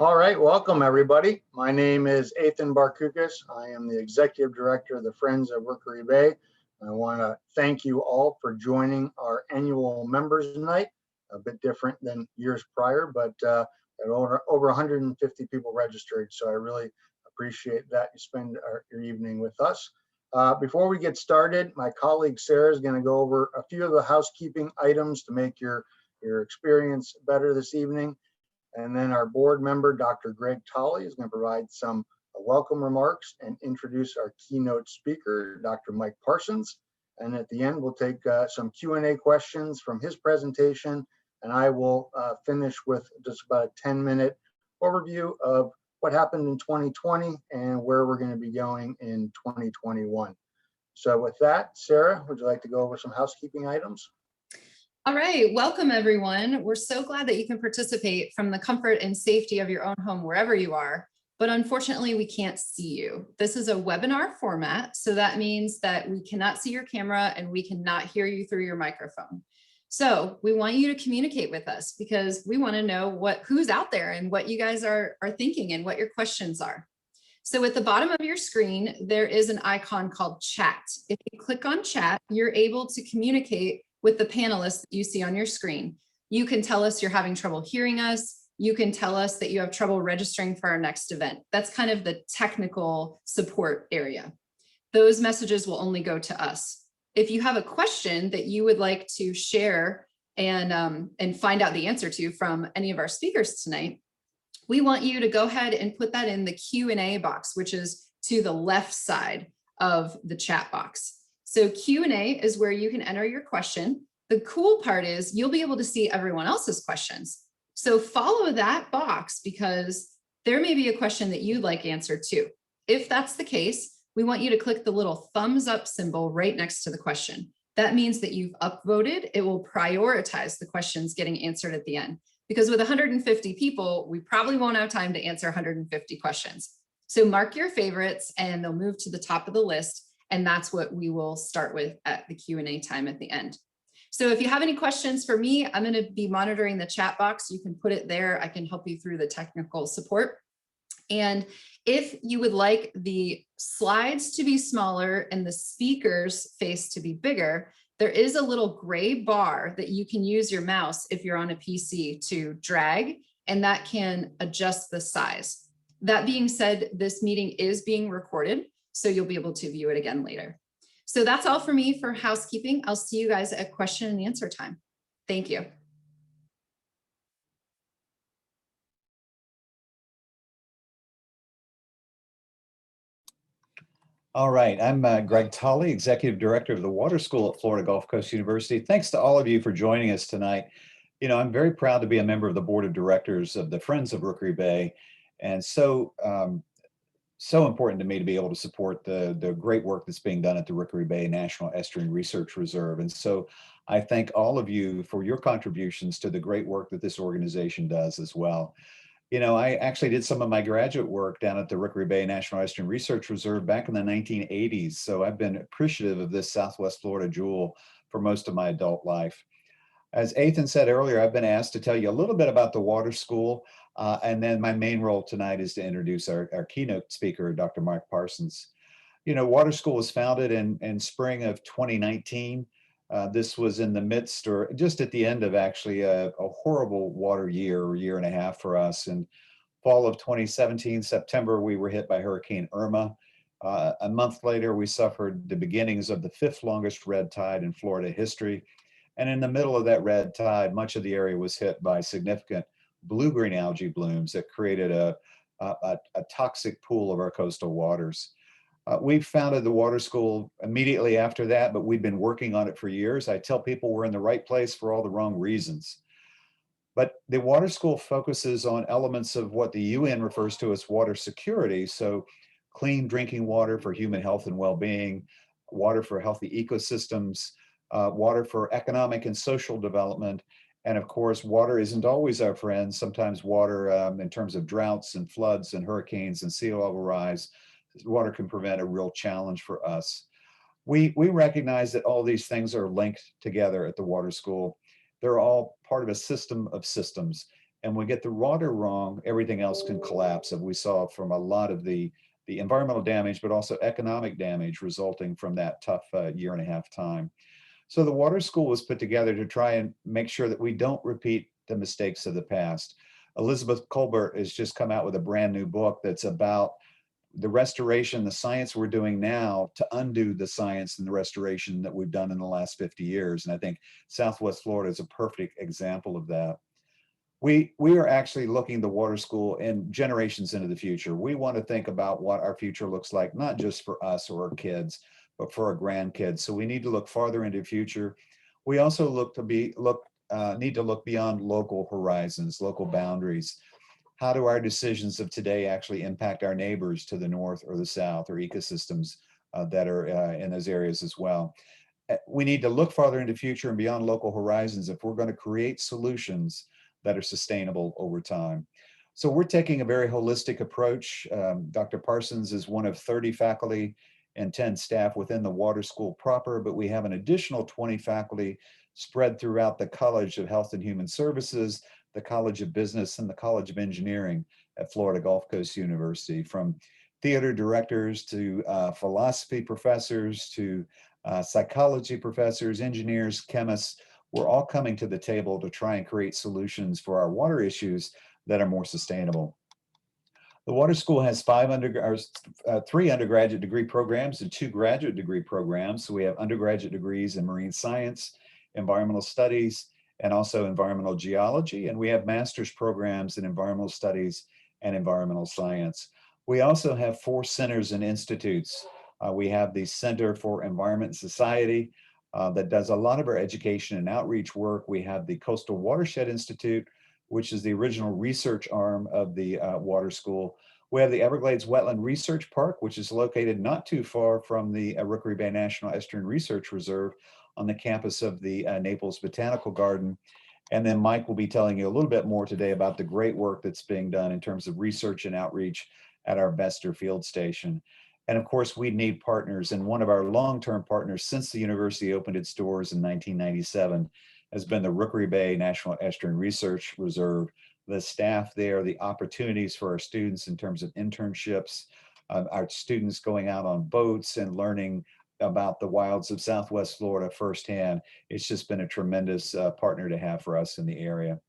All right, welcome everybody. My name is Athan Barkoukis. I am the Executive Director of the Friends of Rookery Bay. I want to thank you all for joining our annual members night. A bit different than years prior, but over 150 people registered, so I really appreciate that you spend your evening with us. Before we get started, my colleague Sarah is going to go over a few of the housekeeping items to make your experience better this evening. And then our board member, Dr. Greg Tolley, is going to provide some welcome remarks and introduce our keynote speaker, Dr. Mike Parsons. And at the end, we'll take some Q&A questions from his presentation. And I will finish with just about a 10-minute overview of what happened in 2020 and where we're going to be going in 2021. So with that, Sarah, would you like to go over some housekeeping items? All right, welcome everyone. We're so glad that you can participate from the comfort and safety of your own home, wherever you are, but unfortunately we can't see you. This is a webinar format, so that means that we cannot see your camera and we cannot hear you through your microphone. So we want you to communicate with us because we want to know who's out there and what you guys are thinking and what your questions are. So at the bottom of your screen, there is an icon called chat. If you click on chat, you're able to communicate with the panelists that you see on your screen. You can tell us you're having trouble hearing us. You can tell us that you have trouble registering for our next event. That's kind of the technical support area. Those messages will only go to us. If you have a question that you would like to share and find out the answer to from any of our speakers tonight, we want you to go ahead and put that in the Q&A box, which is to the left side of the chat box. So Q&A is where you can enter your question. The cool part is you'll be able to see everyone else's questions. So follow that box because there may be a question that you'd like answered too. If that's the case, we want you to click the little thumbs up symbol right next to the question. That means that you've upvoted. It will prioritize the questions getting answered at the end. Because with 150 people, we probably won't have time to answer 150 questions. So mark your favorites and they'll move to the top of the list. And that's what we will start with at the Q&A time at the end. So if you have any questions for me, I'm going to be monitoring the chat box. You can put it there. I can help you through the technical support. And if you would like the slides to be smaller and the speaker's face to be bigger, there is a little gray bar that you can use your mouse if you're on a PC to drag, and that can adjust the size. That being said, this meeting is being recorded, so you'll be able to view it again later. So that's all for me for housekeeping. I'll see you guys at question and answer time. Thank you. All right, I'm Greg Tolley, Executive Director of the Water School at Florida Gulf Coast University. Thanks to all of you for joining us tonight. You know, I'm very proud to be a member of the Board of Directors of the Friends of Rookery Bay, and so important to me to be able to support the great work that's being done at the Rookery Bay National Estuarine Research Reserve. And so I thank all of you for your contributions to the great work that this organization does as well. You know, I actually did some of my graduate work down at the Rookery Bay National Estuarine Research Reserve back in the 1980s. So I've been appreciative of this Southwest Florida jewel for most of my adult life. As Athan said earlier, I've been asked to tell you a little bit about the water school. And then my main role tonight is to introduce our keynote speaker, Dr. Mark Parsons. You know, Water School was founded in spring of 2019. This was in the midst, or just at the end of actually a horrible water year and a half for us. In fall of 2017, September, we were hit by Hurricane Irma. A month later, we suffered the beginnings of the 5th longest red tide in Florida history. And in the middle of that red tide, much of the area was hit by significant blue-green algae blooms that created a toxic pool of our coastal waters. We founded the Water School immediately after that, but we've been working on it for years. I tell people we're in the right place for all the wrong reasons. But the Water School focuses on elements of what the UN refers to as water security. So clean drinking water for human health and well-being, water for healthy ecosystems, water for economic and social development. And of course, water isn't always our friend. Sometimes water, in terms of droughts and floods and hurricanes and sea level rise, water can present a real challenge for us. We recognize that all these things are linked together at the Water School. They're all part of a system of systems. And when we get the water wrong, everything else can collapse. And we saw from a lot of the environmental damage, but also economic damage resulting from that tough year and a half time. So the Water School was put together to try and make sure that we don't repeat the mistakes of the past. Elizabeth Colbert has just come out with a brand new book that's about the restoration, the science we're doing now to undo the science and the restoration that we've done in the last 50 years. And I think Southwest Florida is a perfect example of that. We are actually looking at the Water School in generations into the future. We want to think about what our future looks like, not just for us or our kids, but for our grandkids. So we need to look farther into the future. We also need to look beyond local horizons, local boundaries. How do our decisions of today actually impact our neighbors to the north or the south, or ecosystems that are in those areas as well? We need to look farther into the future and beyond local horizons if we're going to create solutions that are sustainable over time. So we're taking a very holistic approach. Dr. Parsons is one of 30 faculty and 10 staff within the Water School proper, but we have an additional 20 faculty spread throughout the College of Health and Human Services, the College of Business, and the College of Engineering at Florida Gulf Coast University, from theater directors to philosophy professors to psychology professors, engineers, chemists. We're all coming to the table to try and create solutions for our water issues that are more sustainable. The Water School has 3 undergraduate degree programs and 2 graduate degree programs. So we have undergraduate degrees in marine science, environmental studies, and also environmental geology. And we have master's programs in environmental studies and environmental science. We also have 4 centers and institutes. We have the Center for Environment and Society that does a lot of our education and outreach work. We have the Coastal Watershed Institute, which is the original research arm of the Water School. We have the Everglades Wetland Research Park, which is located not too far from the Rookery Bay National Estuarine Research Reserve on the campus of the Naples Botanical Garden. And then Mike will be telling you a little bit more today about the great work that's being done in terms of research and outreach at our Bester Field Station. And of course, we need partners. And one of our long-term partners since the university opened its doors in 1997 has been the Rookery Bay National Estuarine Research Reserve. The staff there, the opportunities for our students in terms of internships, our students going out on boats and learning about the wilds of Southwest Florida firsthand. It's just been a tremendous partner to have for us in the area.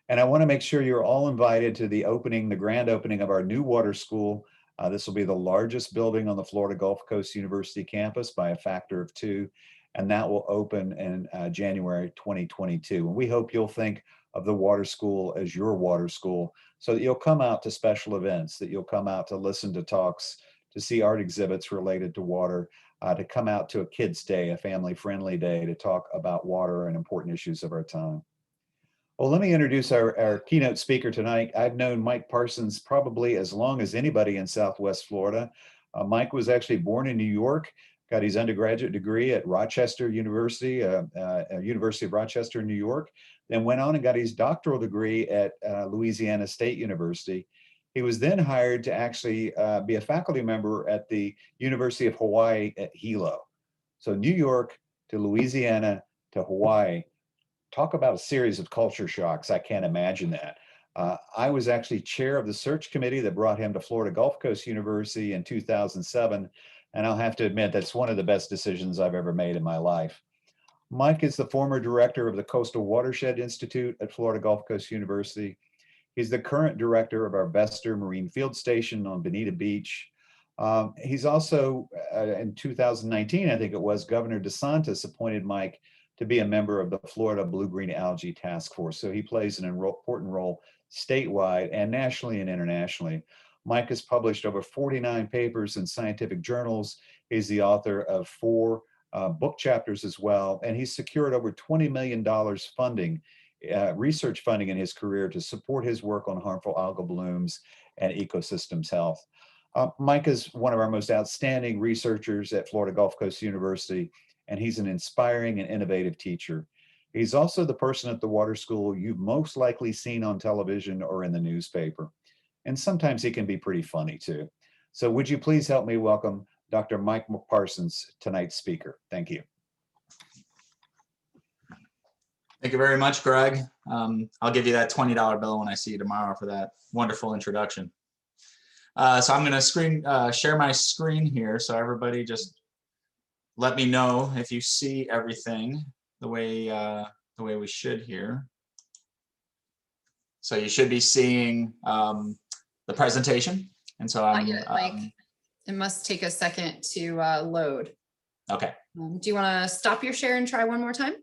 And I want to make sure you're all invited to the opening, the grand opening of our new water school. This will be the largest building on the Florida Gulf Coast University campus by a factor of 2, and that will open in January 2022. And we hope you'll think of the water school as your water school, so that you'll come out to special events, that you'll come out to listen to talks, to see art exhibits related to water, to come out to a kids' day, a family-friendly day, to talk about water and important issues of our time. Well, let me introduce our keynote speaker tonight. I've known Mike Parsons probably as long as anybody in Southwest Florida. Mike was actually born in New York, got his undergraduate degree at Rochester University, University of Rochester, New York, then went on and got his doctoral degree at Louisiana State University. He was then hired to actually be a faculty member at the University of Hawaii at Hilo. So New York to Louisiana to Hawaii. Talk about a series of culture shocks. I can't imagine that. I was actually chair of the search committee that brought him to Florida Gulf Coast University in 2007. And I'll have to admit, that's one of the best decisions I've ever made in my life. Mike is the former director of the Coastal Watershed Institute at Florida Gulf Coast University. He's the current director of our Bester Marine Field Station on Bonita Beach. He's also, in 2019, I think it was, Governor DeSantis appointed Mike to be a member of the Florida Blue-Green Algae Task Force. So he plays an important role statewide and nationally and internationally. Mike has published over 49 papers in scientific journals. He's the author of 4 book chapters as well, and he's secured over $20 million funding, research funding in his career to support his work on harmful algal blooms and ecosystems health. Mike is one of our most outstanding researchers at Florida Gulf Coast University, and he's an inspiring and innovative teacher. He's also the person at the water school you've most likely seen on television or in the newspaper. And sometimes he can be pretty funny too. So would you please help me welcome Dr. Mike Parsons, tonight's speaker. Thank you. Thank you very much, Greg. I'll give you that $20 bill when I see you tomorrow for that wonderful introduction. So I'm going to share my screen here. So everybody just let me know if you see everything the way we should here. So you should be seeing the presentation. And so I'm Mike, it must take a second to load. Okay. Do you want to stop your share and try one more time?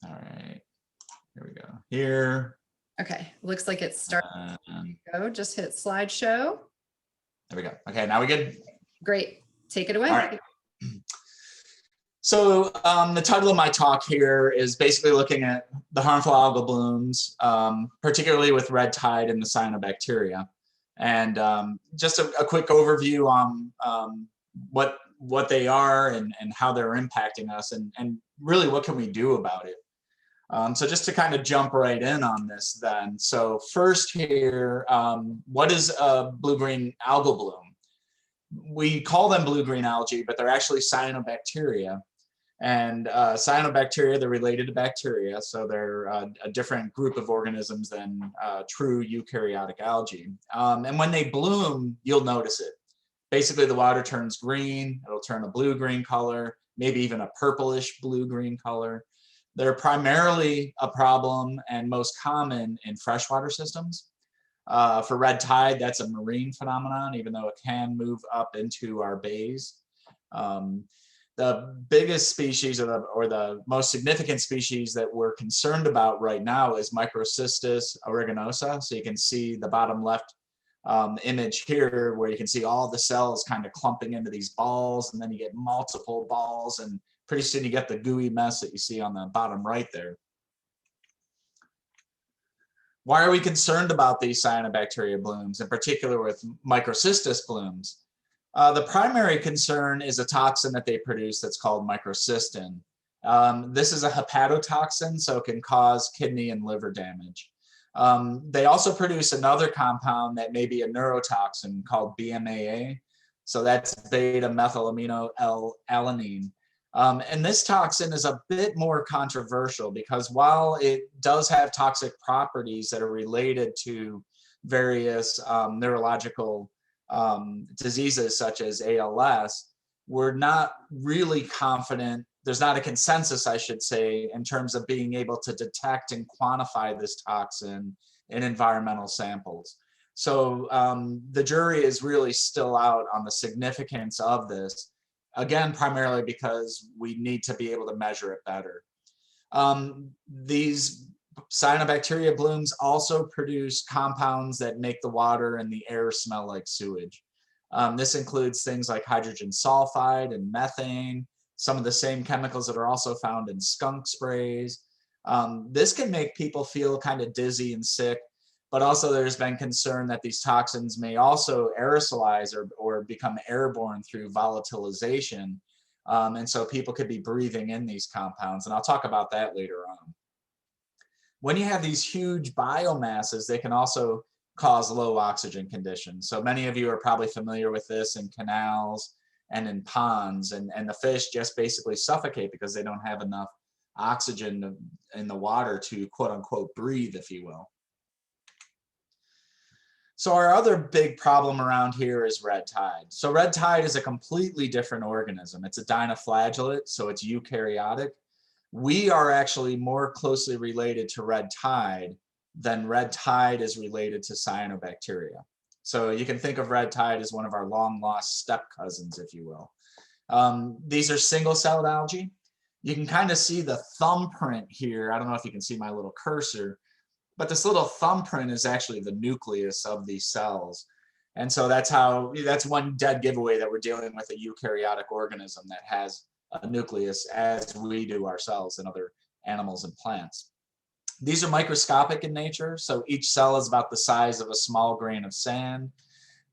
All right. Here we go. Here. Okay, looks like it's starting. Go, just hit slideshow. There we go. Okay, now we good? Great, take it away. All right. So the title of my talk here is basically looking at the harmful algal blooms, particularly with red tide and the cyanobacteria. And just a quick overview on what they are and how they're impacting us, and really what can we do about it. So just to kind of jump right in on this then. So first here, what is a blue-green algal bloom? We call them blue-green algae, but they're actually cyanobacteria. And cyanobacteria, they're related to bacteria. So they're a different group of organisms than true eukaryotic algae. And when they bloom, you'll notice it. Basically, the water turns green. It'll turn a blue-green color, maybe even a purplish blue-green color. They're primarily a problem and most common in freshwater systems. For red tide, that's a marine phenomenon, even though it can move up into our bays. The biggest species or the most significant species that we're concerned about right now is Microcystis aeruginosa. So you can see the bottom left image here where you can see all the cells kind of clumping into these balls, and then you get multiple balls, and pretty soon you get the gooey mess that you see on the bottom right there. Why are we concerned about these cyanobacteria blooms, in particular with Microcystis blooms? The primary concern is a toxin that they produce that's called microcystin. This is a hepatotoxin, so it can cause kidney and liver damage. They also produce another compound that may be a neurotoxin called BMAA. So that's beta methylamino alanine. And this toxin is a bit more controversial because while it does have toxic properties that are related to various neurological diseases such as ALS, we're not really confident. There's not a consensus, I should say, in terms of being able to detect and quantify this toxin in environmental samples. So the jury is really still out on the significance of this, again, primarily because we need to be able to measure it better. These cyanobacteria blooms also produce compounds that make the water and the air smell like sewage. This includes things like hydrogen sulfide and methane, some of the same chemicals that are also found in skunk sprays. This can make people feel kind of dizzy and sick, but also there's been concern that these toxins may also aerosolize or become airborne through volatilization. And so people could be breathing in these compounds, and I'll talk about that later on. When you have these huge biomasses, they can also cause low oxygen conditions. So many of you are probably familiar with this in canals and in ponds, and the fish just basically suffocate because they don't have enough oxygen in the water to quote unquote breathe, if you will. So our other big problem around here is red tide. So red tide is a completely different organism. It's a dinoflagellate, so it's eukaryotic. We are actually more closely related to red tide than red tide is related to cyanobacteria. So you can think of red tide as one of our long lost step cousins, if you will. These are single-celled algae. You can kind of see the thumbprint here. I don't know if you can see my little cursor, but this little thumbprint is actually the nucleus of these cells. And so that's one dead giveaway that we're dealing with a eukaryotic organism that has a nucleus as we do ourselves and other animals and plants. These are microscopic in nature, so each cell is about the size of a small grain of sand.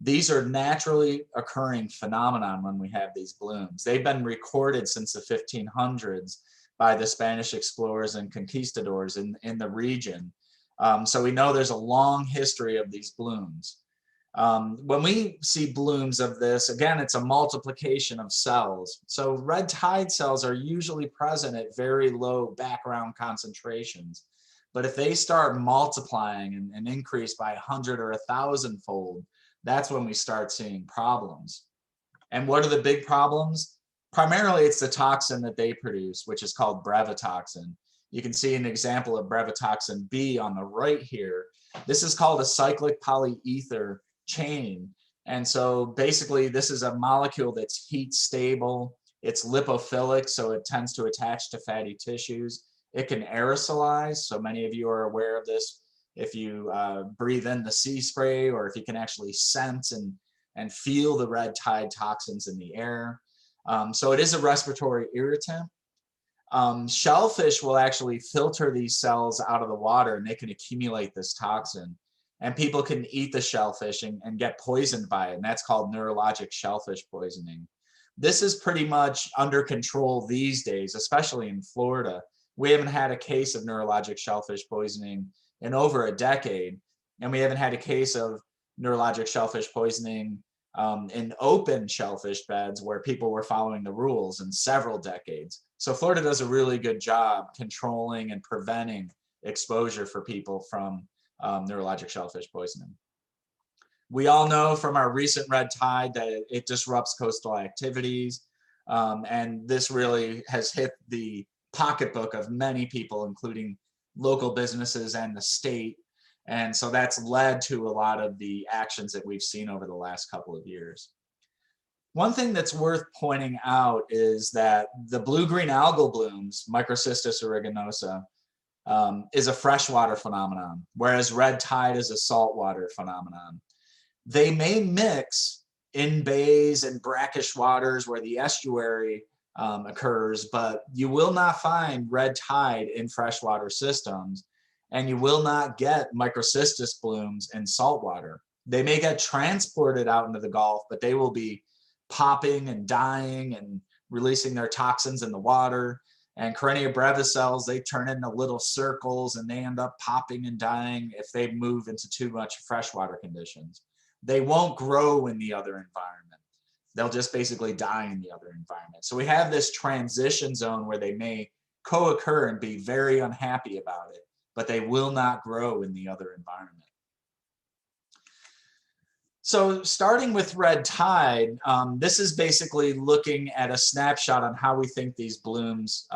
These are naturally occurring phenomenon when we have these blooms. They've been recorded since the 1500s by the Spanish explorers and conquistadors in the region. So we know there's a long history of these blooms. When we see blooms of this, again, it's a multiplication of cells. So red tide cells are usually present at very low background concentrations. But if they start multiplying and increase by 100 or 1,000 fold, that's when we start seeing problems. And what are the big problems? Primarily, it's the toxin that they produce, which is called brevetoxin. You can see an example of brevetoxin B on the right here. This is called a cyclic polyether chain. And so basically, this is a molecule that's heat stable. It's lipophilic, so it tends to attach to fatty tissues. It can aerosolize, so many of you are aware of this if you breathe in the sea spray, or if you can actually sense and feel the red tide toxins in the air. So it is a respiratory irritant. Shellfish will actually filter these cells out of the water, and they can accumulate this toxin. And people can eat the shellfish and get poisoned by it, and that's called neurologic shellfish poisoning. This is pretty much under control these days, especially in Florida. We haven't had a case of neurologic shellfish poisoning in over a decade, and we haven't had a case of neurologic shellfish poisoning in open shellfish beds where people were following the rules in several decades. So Florida does a really good job controlling and preventing exposure for people from neurologic shellfish poisoning. We all know from our recent red tide that it disrupts coastal activities, and this really has hit the pocketbook of many people, including local businesses and the state. And so that's led to a lot of the actions that we've seen over the last couple of years. One thing that's worth pointing out is that the blue-green algal blooms, Microcystis aeruginosa, is a freshwater phenomenon, whereas red tide is a saltwater phenomenon. They may mix in bays and brackish waters where the estuary occurs, but you will not find red tide in freshwater systems, and you will not get microcystis blooms in saltwater. They may get transported out into the Gulf, but they will be popping and dying and releasing their toxins in the water. And Corynea brevis cells, they turn into little circles and they end up popping and dying if they move into too much freshwater conditions. They won't grow in the other environment. They'll just basically die in the other environment. So we have this transition zone where they may co-occur and be very unhappy about it, but they will not grow in the other environment. So starting with red tide, this is basically looking at a snapshot on how we think these blooms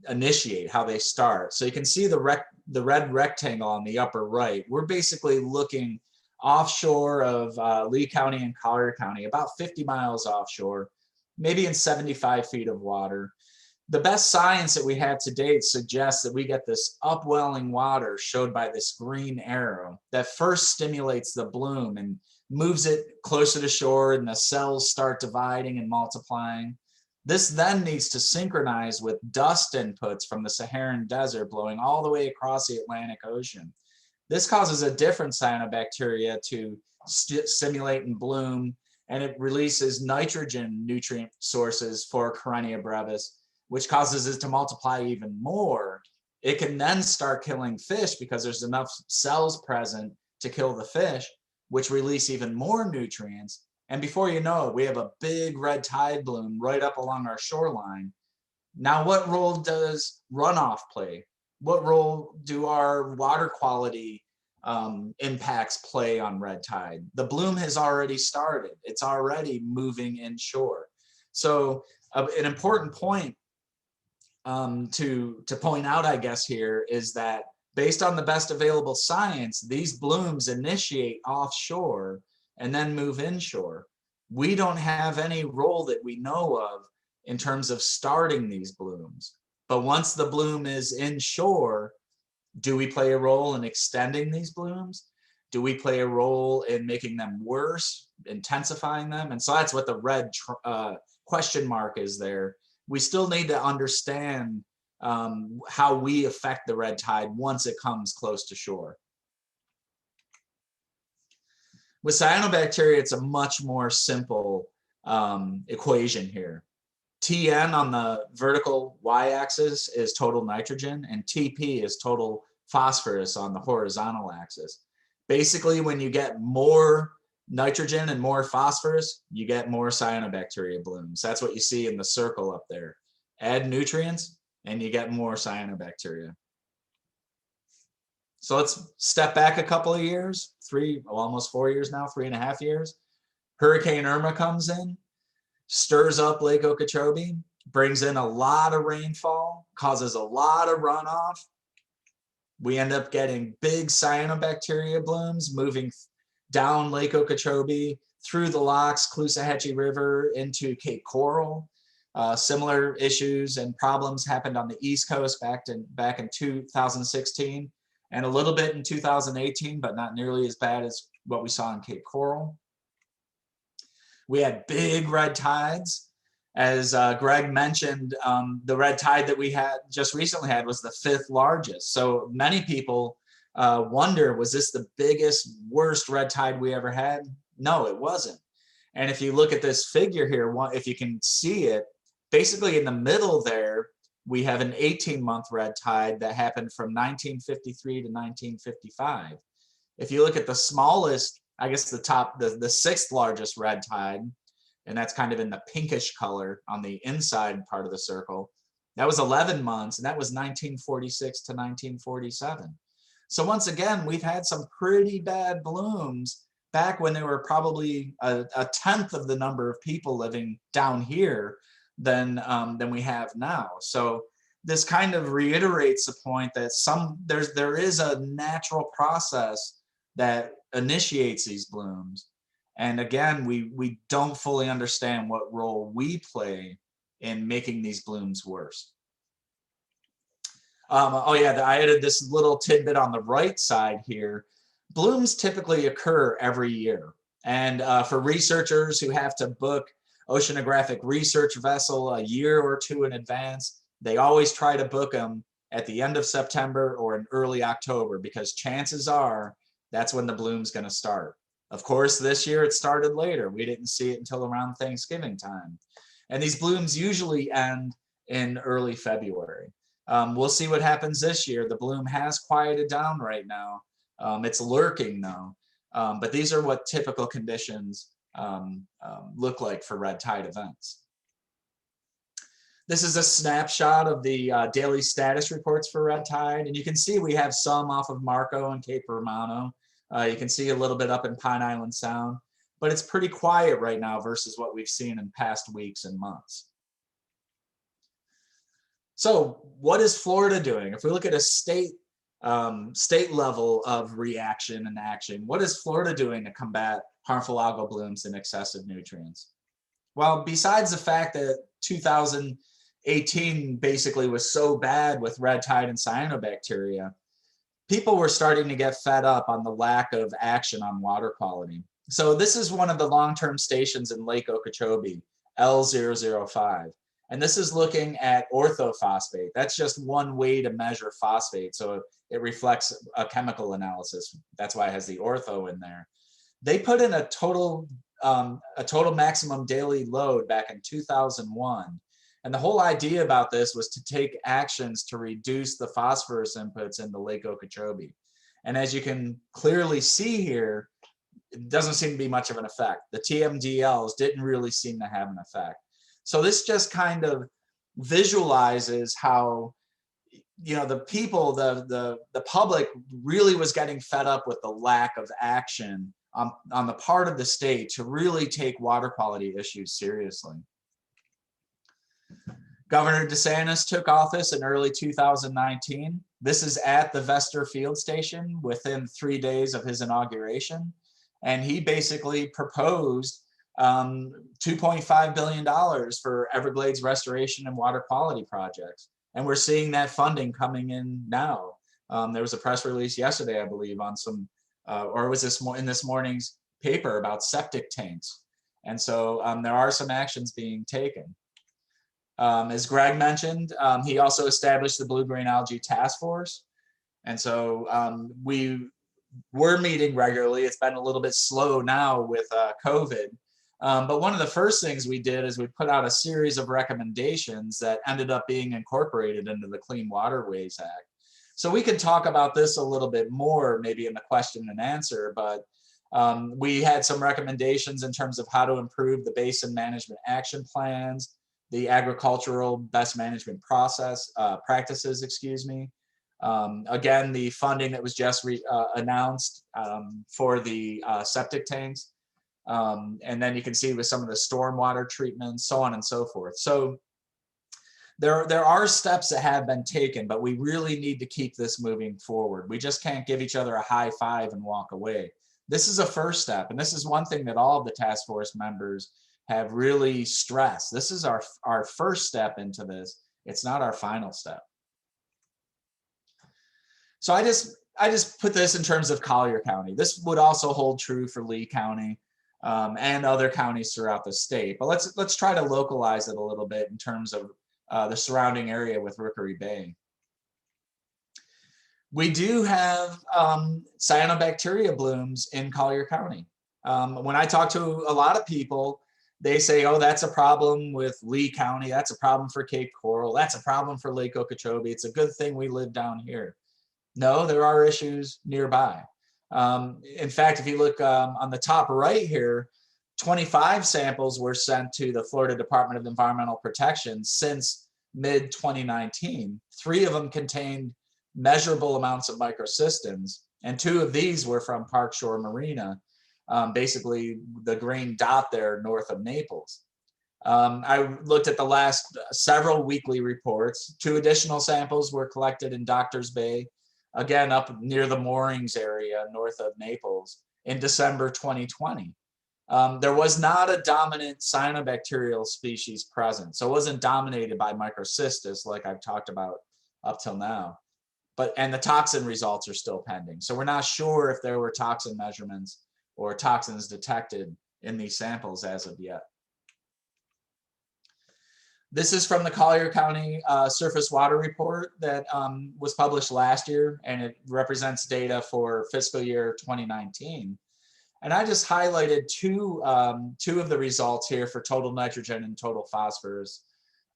initiate, how they start. So you can see the red rectangle on the upper right. We're basically looking offshore of Lee County and Collier County, about 50 miles offshore, maybe in 75 feet of water. The best science that we have to date suggests that we get this upwelling water showed by this green arrow that first stimulates the bloom and moves it closer to shore, and the cells start dividing and multiplying. This then needs to synchronize with dust inputs from the Saharan desert blowing all the way across the Atlantic Ocean. This causes a different cyanobacteria to stimulate and bloom, and it releases nitrogen nutrient sources for Corynea brevis, which causes it to multiply even more. It can then start killing fish because there's enough cells present to kill the fish, which release even more nutrients. And before you know it, we have a big red tide bloom right up along our shoreline. Now, what role does runoff play? What role do our water quality impacts play on red tide? The bloom has already started. It's already moving inshore. So an important point to point out, I guess, here is that based on the best available science, these blooms initiate offshore and then move inshore. We don't have any role that we know of in terms of starting these blooms. But once the bloom is inshore, do we play a role in extending these blooms? Do we play a role in making them worse, intensifying them? And so that's what the red question mark is there. We still need to understand how we affect the red tide once it comes close to shore. With cyanobacteria, it's a much more simple equation here. Tn on the vertical y-axis is total nitrogen, and Tp is total phosphorus on the horizontal axis. Basically, when you get more nitrogen and more phosphorus, you get more cyanobacteria blooms. That's what you see in the circle up there. Add nutrients, and you get more cyanobacteria. So let's step back a couple of years, almost 4 years now, 3.5 years. Hurricane Irma comes in, stirs up Lake Okeechobee, brings in a lot of rainfall, causes a lot of runoff. We end up getting big cyanobacteria blooms moving down Lake Okeechobee, through the locks, Caloosahatchee River, into Cape Coral. Similar issues and problems happened on the East Coast back in 2016 and a little bit in 2018, but not nearly as bad as what we saw in Cape Coral. We had big red tides. As Greg mentioned, the red tide that we had just recently had was the 5th largest. So many people wonder, was this the biggest, worst red tide we ever had? No, it wasn't. And if you look at this figure here, if you can see it, basically in the middle there, we have an 18-month red tide that happened from 1953 to 1955. If you look at the smallest, I guess the 6th largest red tide, and that's kind of in the pinkish color on the inside part of the circle, that was 11 months, and that was 1946 to 1947. So once again, we've had some pretty bad blooms back when there were probably a 10th of the number of people living down here than we have now. So this kind of reiterates the point that there is a natural process that initiates these blooms. And again, we don't fully understand what role we play in making these blooms worse. Oh yeah, I added this little tidbit on the right side here. Blooms typically occur every year. And for researchers who have to book oceanographic research vessel a year or two in advance, they always try to book them at the end of September or in early October, because chances are that's when the bloom's going to start. Of course, this year it started later. We didn't see it until around Thanksgiving time. And these blooms usually end in early February. We'll see what happens this year. The bloom has quieted down right now. It's lurking though, but these are what typical conditions look like for red tide events. This is a snapshot of the daily status reports for red tide, and you can see we have some off of Marco and Cape Romano. You can see a little bit up in Pine Island Sound, but it's pretty quiet right now versus what we've seen in past weeks and months. So what is Florida doing? If we look at a state level of reaction and action, what is Florida doing to combat harmful algal blooms and excessive nutrients? Well, besides the fact that 2018 basically was so bad with red tide and cyanobacteria, people were starting to get fed up on the lack of action on water quality. So this is one of the long-term stations in Lake Okeechobee, L005. And this is looking at orthophosphate. That's just one way to measure phosphate. So it reflects a chemical analysis. That's why it has the ortho in there. They put in a total maximum daily load back in 2001. And the whole idea about this was to take actions to reduce the phosphorus inputs into Lake Okeechobee. And as you can clearly see here, it doesn't seem to be much of an effect. The TMDLs didn't really seem to have an effect. So this just kind of visualizes how, you know, the people, the public really was getting fed up with the lack of action on the part of the state to really take water quality issues seriously. Governor DeSantis took office in early 2019. This is at the Vester Field Station within 3 days of his inauguration. And he basically proposed $2.5 billion for Everglades restoration and water quality projects. And we're seeing that funding coming in now. There was a press release yesterday, I believe, on some, or was this in this morning's paper about septic tanks. And so there are some actions being taken. As Greg mentioned, he also established the Blue-Green Algae Task Force. And so we're meeting regularly. It's been a little bit slow now with COVID. But one of the first things we did is we put out a series of recommendations that ended up being incorporated into the Clean Waterways Act. So we could talk about this a little bit more maybe in the question and answer, but we had some recommendations in terms of how to improve the basin management action plans, the agricultural best management practices, excuse me. Again, the funding that was just announced for the septic tanks. And then you can see with some of the stormwater treatments, so on and so forth. So there are steps that have been taken, but we really need to keep this moving forward. We just can't give each other a high five and walk away. This is a first step, and this is one thing that all of the task force members have really stressed. This is our first step into this. It's not our final step. So I just put this in terms of Collier County. This would also hold true for Lee County and other counties throughout the state. But let's try to localize it a little bit in terms of the surrounding area with Rookery Bay. We do have cyanobacteria blooms in Collier County. When I talk to a lot of people, they say, oh, that's a problem with Lee County. That's a problem for Cape Coral. That's a problem for Lake Okeechobee. It's a good thing we live down here. No, there are issues nearby. In fact, if you look on the top right here, 25 samples were sent to the Florida Department of Environmental Protection since mid-2019. 3 of them contained measurable amounts of microcystins, and 2 of these were from Park Shore Marina, basically the green dot there north of Naples. I looked at the last several weekly reports. 2 additional samples were collected in Doctors Bay, again up near the moorings area north of Naples in December 2020. There was not a dominant cyanobacterial species present, so it wasn't dominated by microcystis like I've talked about up till now. And the toxin results are still pending. So we're not sure if there were toxin measurements or toxins detected in these samples as of yet. This is from the Collier County Surface Water Report that was published last year, and it represents data for fiscal year 2019. And I just highlighted two of the results here for total nitrogen and total phosphorus.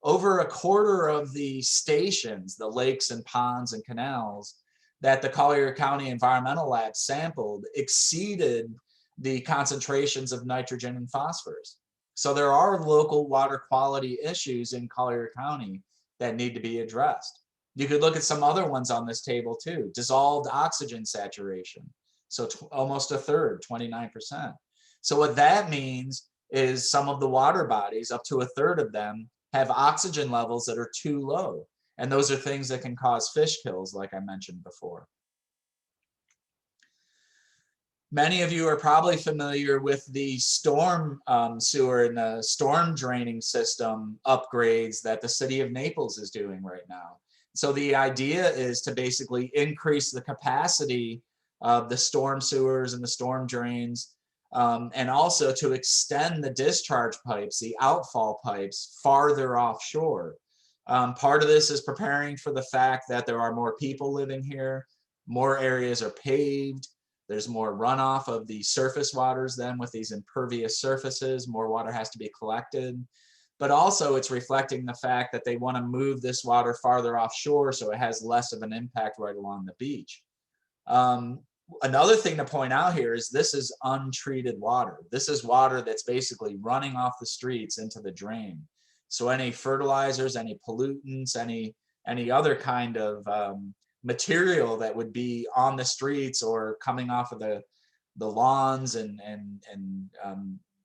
over a quarter of the stations, the lakes and ponds and canals that the Collier County Environmental Lab sampled exceeded the concentrations of nitrogen and phosphorus. So there are local water quality issues in Collier County that need to be addressed. You could look at some other ones on this table too. Dissolved oxygen saturation. So almost a third, 29%. So what that means is some of the water bodies, up to a third of them, have oxygen levels that are too low. And those are things that can cause fish kills, like I mentioned before. Many of you are probably familiar with the storm sewer and the storm draining system upgrades that the city of Naples is doing right now. So the idea is to basically increase the capacity of the storm sewers and the storm drains, and also to extend the discharge pipes, the outfall pipes, farther offshore. Part of this is preparing for the fact that there are more people living here, more areas are paved, there's more runoff of the surface waters then with these impervious surfaces, more water has to be collected. But also it's reflecting the fact that they want to move this water farther offshore so it has less of an impact right along the beach. Another thing to point out here is this is untreated water. This is water that's basically running off the streets into the drain. So any fertilizers, any pollutants, any other kind of material that would be on the streets or coming off of the lawns and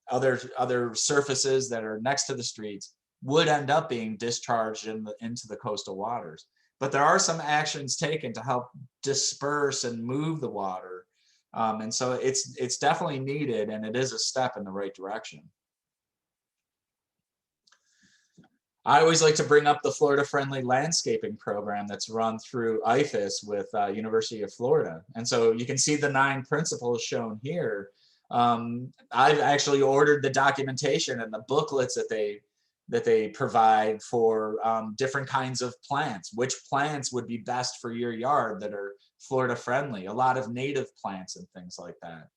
other surfaces that are next to the streets would end up being discharged into the coastal waters. But there are some actions taken to help disperse and move the water. And so it's definitely needed, and it is a step in the right direction. I always like to bring up the Florida Friendly Landscaping Program that's run through IFAS with University of Florida. And so you can see the 9 principles shown here. I've actually ordered the documentation and the booklets that they provide for different kinds of plants, which plants would be best for your yard that are Florida friendly, a lot of native plants and things like that.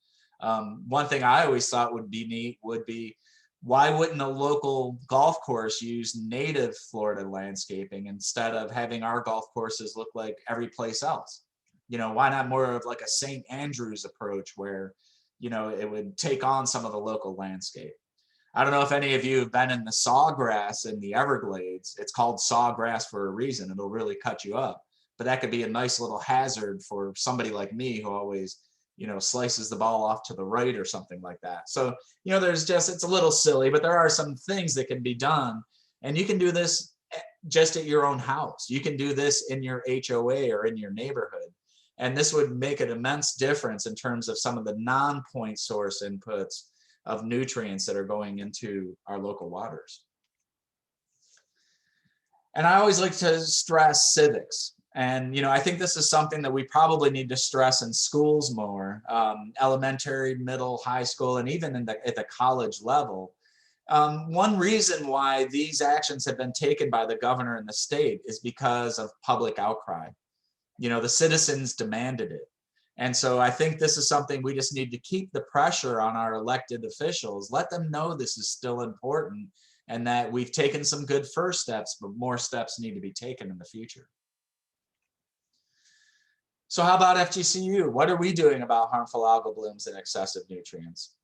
One thing I always thought would be neat would be, why wouldn't a local golf course use native Florida landscaping instead of having our golf courses look like every place else? You know, why not more of like a St. Andrews approach where, you know, it would take on some of the local landscape. I don't know if any of you have been in the sawgrass in the Everglades. It's called sawgrass for a reason. It'll really cut you up. But that could be a nice little hazard for somebody like me who always, you know, slices the ball off to the right or something like that. So, you know, it's a little silly, but there are some things that can be done. And you can do this just at your own house. You can do this in your HOA or in your neighborhood. And this would make an immense difference in terms of some of the non-point source inputs of nutrients that are going into our local waters. And I always like to stress civics. And, you know, I think this is something that we probably need to stress in schools more, elementary, middle, high school, and even at the college level. One reason why these actions have been taken by the governor and the state is because of public outcry. You know, the citizens demanded it. And so I think this is something we just need to keep the pressure on our elected officials, let them know this is still important and that we've taken some good first steps, but more steps need to be taken in the future. So how about FGCU? What are we doing about harmful algal blooms and excessive nutrients?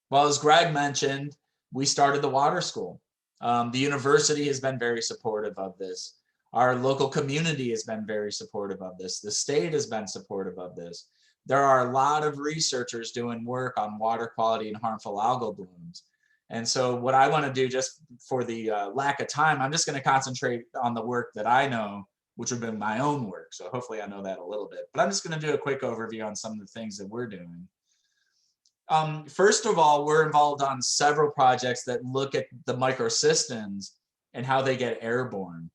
Well, as Greg mentioned, we started the water school. The university has been very supportive of this. Our local community has been very supportive of this. The state has been supportive of this. There are a lot of researchers doing work on water quality and harmful algal blooms. And so what I want to do, just for the lack of time, I'm just going to concentrate on the work that I know, which would be my own work. So hopefully I know that a little bit. But I'm just going to do a quick overview on some of the things that we're doing. First of all, we're involved on several projects that look at the microsystems and how they get airborne.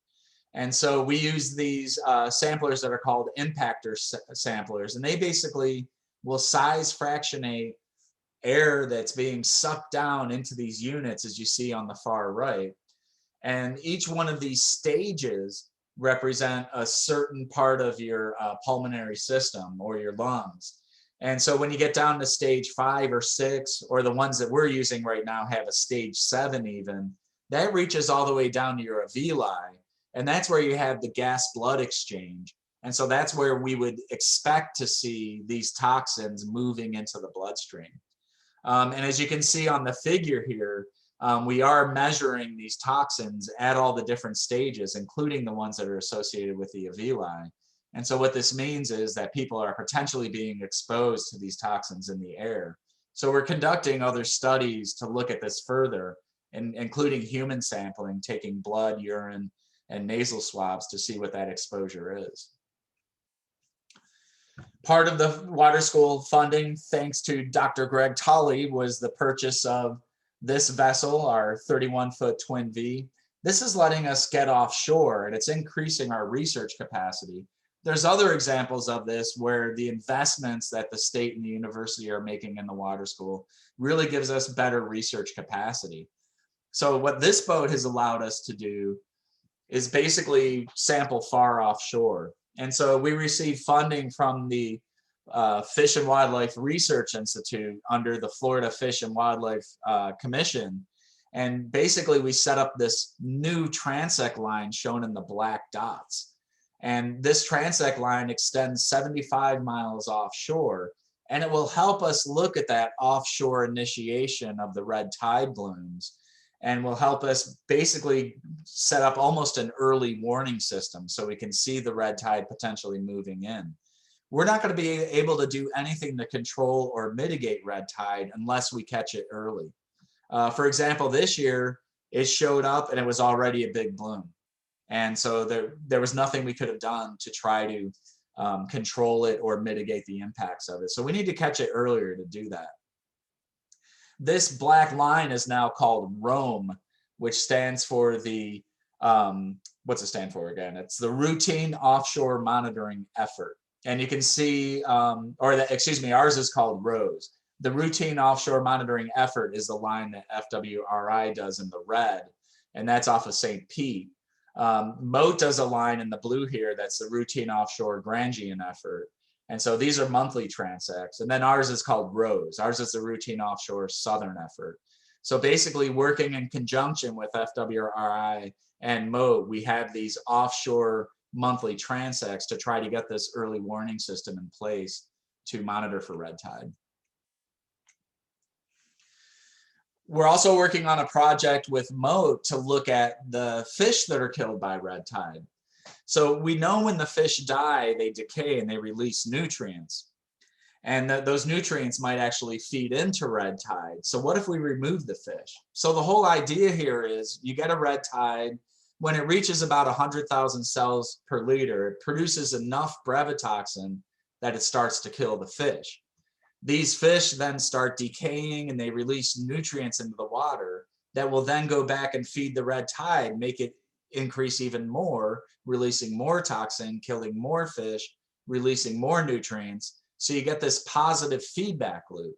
And so we use these samplers that are called impactor samplers, and they basically will size fractionate air that's being sucked down into these units, as you see on the far right. And each one of these stages represent a certain part of your pulmonary system or your lungs. And so when you get down to stage 5 or 6, or the ones that we're using right now have a stage 7 even, that reaches all the way down to your alveoli. And that's where you have the gas-blood exchange. And so that's where we would expect to see these toxins moving into the bloodstream. And as you can see on the figure here, we are measuring these toxins at all the different stages, including the ones that are associated with the alveoli. And so what this means is that people are potentially being exposed to these toxins in the air. So we're conducting other studies to look at this further, including human sampling, taking blood, urine, and nasal swabs to see what that exposure is. Part of the water school funding, thanks to Dr. Greg Tolley, was the purchase of this vessel, our 31-foot Twin V. This is letting us get offshore, and it's increasing our research capacity. There's other examples of this where the investments that the state and the university are making in the water school really gives us better research capacity. So what this boat has allowed us to do is basically sample far offshore. And so we received funding from the Fish and Wildlife Research Institute under the Florida Fish and Wildlife Commission. And basically we set up this new transect line shown in the black dots. And this transect line extends 75 miles offshore, and it will help us look at that offshore initiation of the red tide blooms, and will help us basically set up almost an early warning system so we can see the red tide potentially moving in. We're not going to be able to do anything to control or mitigate red tide unless we catch it early. For example, this year it showed up and it was already a big bloom. And so there was nothing we could have done to try to control it or mitigate the impacts of it. So we need to catch it earlier to do that. This black line is now called ROAM, which stands for the, what's it stand for again? It's the Routine Offshore Monitoring Effort. And you can see, ours is called ROSE. The Routine Offshore Monitoring Effort is the line that FWRI does in the red, and that's off of St. Pete. MOAT does a line in the blue here, that's the Routine Offshore Grangian Effort. And so these are monthly transects. And then ours is called ROSE. Ours is the Routine Offshore Southern Effort. So basically working in conjunction with FWRI and MOAT, we have these offshore monthly transects to try to get this early warning system in place to monitor for red tide. We're also working on a project with MOAT to look at the fish that are killed by red tide. So we know when the fish die, they decay and they release nutrients. And those nutrients might actually feed into red tide. So what if we remove the fish? So the whole idea here is you get a red tide. When it reaches about 100,000 cells per liter, it produces enough brevetoxin that it starts to kill the fish. These fish then start decaying and they release nutrients into the water that will then go back and feed the red tide, make it increase even more, releasing more toxin, killing more fish, releasing more nutrients. So you get this positive feedback loop.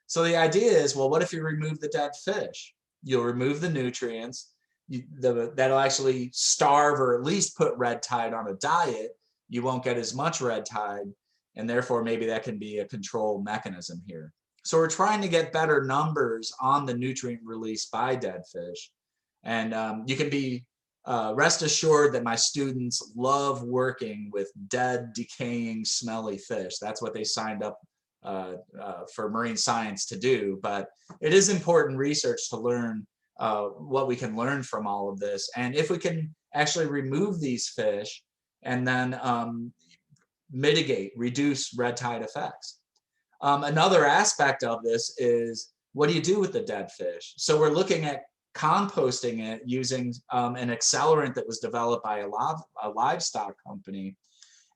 So the idea is, well, what if you remove the dead fish? You'll remove the nutrients. That'll actually starve or at least put red tide on a diet. You won't get as much red tide. And therefore, maybe that can be a control mechanism here. So we're trying to get better numbers on the nutrient release by dead fish. And you can be rest assured that my students love working with dead, decaying, smelly fish. That's what they signed up for marine science to do. But it is important research to learn what we can learn from all of this. And if we can actually remove these fish and then mitigate, reduce red tide effects. Another aspect of this is, what do you do with the dead fish? So we're looking at composting it using an accelerant that was developed by a livestock company.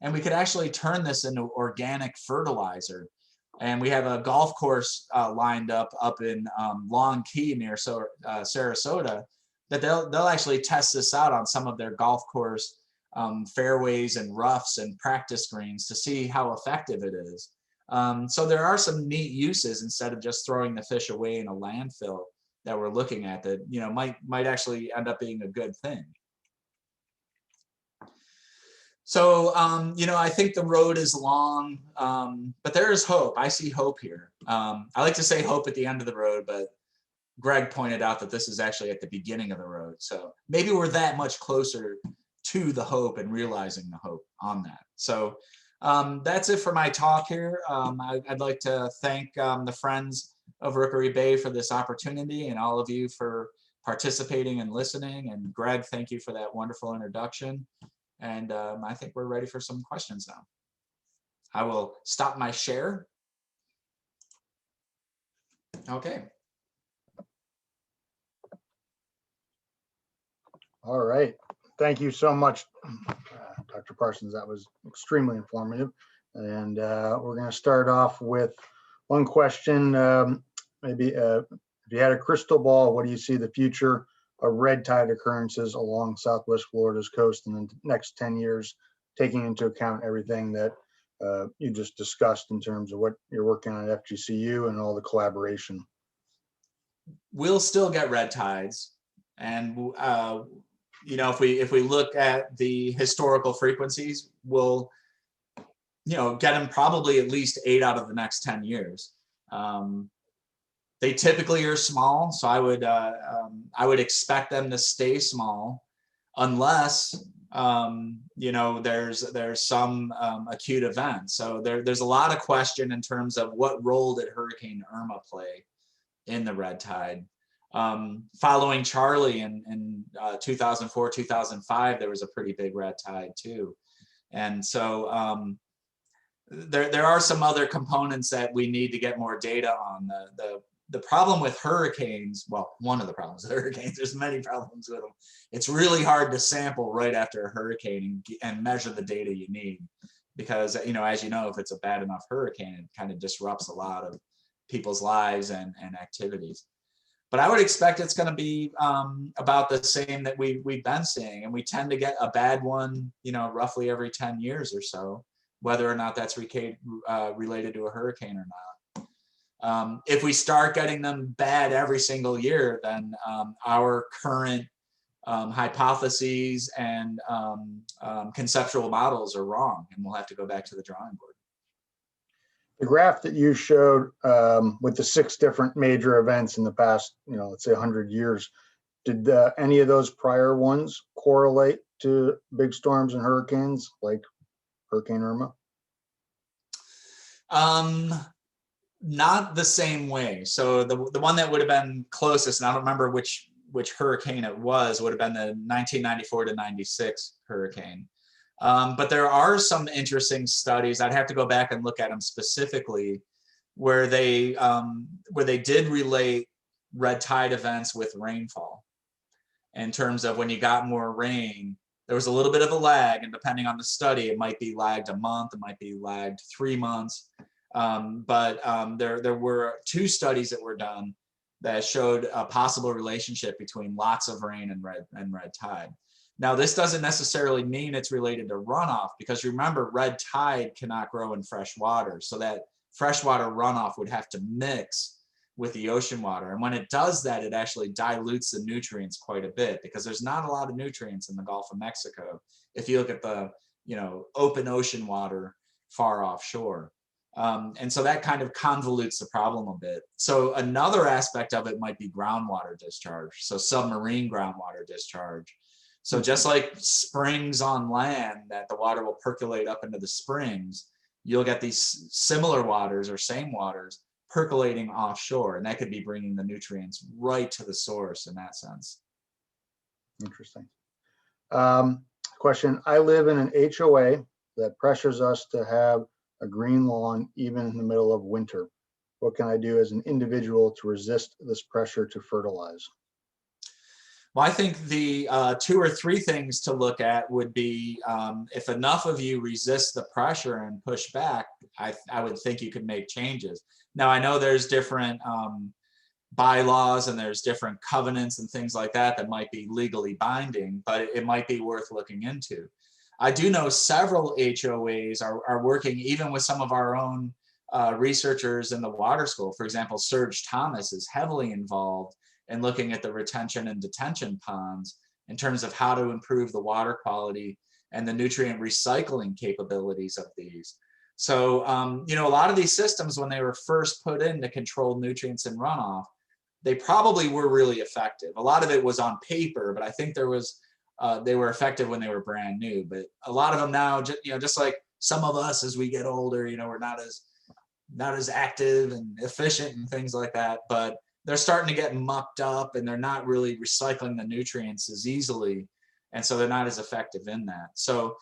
And we could actually turn this into organic fertilizer. And we have a golf course lined up in Long Key near Sarasota that they'll actually test this out on some of their golf course fairways and roughs and practice greens to see how effective it is. So there are some neat uses instead of just throwing the fish away in a landfill that we're looking at that, you know, might actually end up being a good thing. So, you know, I think the road is long, but there is hope. I see hope here. I like to say hope at the end of the road, but Greg pointed out that this is actually at the beginning of the road. So maybe we're that much closer to the hope and realizing the hope on that. So that's it for my talk here. I'd like to thank the Friends of Rookery Bay for this opportunity, and all of you for participating and listening. And Greg, thank you for that wonderful introduction. And I think we're ready for some questions now. I will stop my share. Okay. All right. Thank you so much, Dr. Parsons. That was extremely informative. And we're going to start off with one question. Maybe if you had a crystal ball, what do you see the future of red tide occurrences along Southwest Florida's coast in the next 10 years, taking into account everything that you just discussed in terms of what you're working on at FGCU and all the collaboration? We'll still get red tides. And you know, if we look at the historical frequencies, we'll, you know, get them probably at least 8 out of the next 10 years. They typically are small, so I would expect them to stay small, unless you know, there's some acute event. So there's a lot of question in terms of what role did Hurricane Irma play in the red tide. Following Charlie in 2004, 2005, there was a pretty big red tide too. And so there are some other components that we need to get more data on. The problem with hurricanes, well, one of the problems with hurricanes, there's many problems with them. It's really hard to sample right after a hurricane and measure the data you need, because, you know, as you know, if it's a bad enough hurricane, it kind of disrupts a lot of people's lives and activities. But I would expect it's going to be about the same that we've been seeing, and we tend to get a bad one, you know, roughly every 10 years or so, whether or not that's related to a hurricane or not. If we start getting them bad every single year, then our current hypotheses and conceptual models are wrong, and we'll have to go back to the drawing board. The graph that you showed with the 6 different major events in the past, you know, let's say 100 years, did any of those prior ones correlate to big storms and hurricanes like Hurricane Irma? Not the same way. So the one that would have been closest, and I don't remember which hurricane it was, would have been the 1994 to 96 hurricane. But there are some interesting studies. I'd have to go back and look at them specifically, where they did relate red tide events with rainfall. In terms of when you got more rain, there was a little bit of a lag, and depending on the study, it might be lagged a month, it might be lagged 3 months. But there were 2 studies that were done that showed a possible relationship between lots of rain and red tide. Now, this doesn't necessarily mean it's related to runoff, because remember, red tide cannot grow in fresh water. So that freshwater runoff would have to mix with the ocean water. And when it does that, it actually dilutes the nutrients quite a bit, because there's not a lot of nutrients in the Gulf of Mexico if you look at the, you know, open ocean water far offshore. And so that kind of convolutes the problem a bit. So another aspect of it might be groundwater discharge. So submarine groundwater discharge. So just like springs on land, that the water will percolate up into the springs, you'll get these similar waters or same waters percolating offshore, and that could be bringing the nutrients right to the source in that sense. Interesting. Question, I live in an HOA that pressures us to have a green lawn even in the middle of winter. What can I do as an individual to resist this pressure to fertilize? Well, I think the 2 or 3 things to look at would be, if enough of you resist the pressure and push back, I would think you could make changes. Now, I know there's different bylaws and there's different covenants and things like that might be legally binding, but it might be worth looking into. I do know several HOAs are working even with some of our own researchers in the water school. For example, Serge Thomas is heavily involved in looking at the retention and detention ponds in terms of how to improve the water quality and the nutrient recycling capabilities of these. So, you know, a lot of these systems, when they were first put in to control nutrients and runoff, they probably were really effective. A lot of it was on paper, but I think there was they were effective when they were brand new. But a lot of them now, just like some of us as we get older, we're not as active and efficient and things like that. But they're starting to get mucked up, and they're not really recycling the nutrients as easily, and so they're not as effective in that. So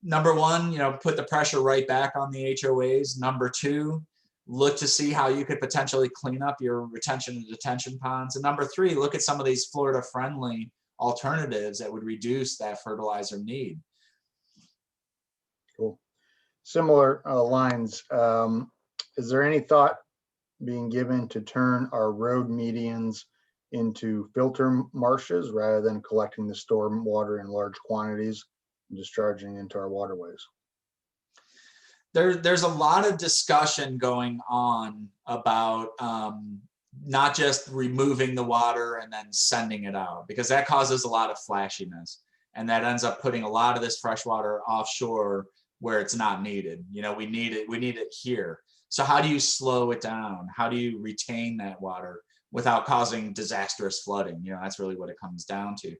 number one, put the pressure right back on the HOAs. Number two, look to see how you could potentially clean up your retention and detention ponds. And number three, look at some of these Florida-friendly alternatives that would reduce that fertilizer need. Cool. Similar lines. Is there any thought being given to turn our road medians into filter marshes rather than collecting the storm water in large quantities and discharging into our waterways? There's a lot of discussion going on about not just removing the water and then sending it out, because that causes a lot of flashiness, and that ends up putting a lot of this fresh water offshore where it's not needed. We need it here. So how do you slow it down? How do you retain that water without causing disastrous flooding? That's really what it comes down to.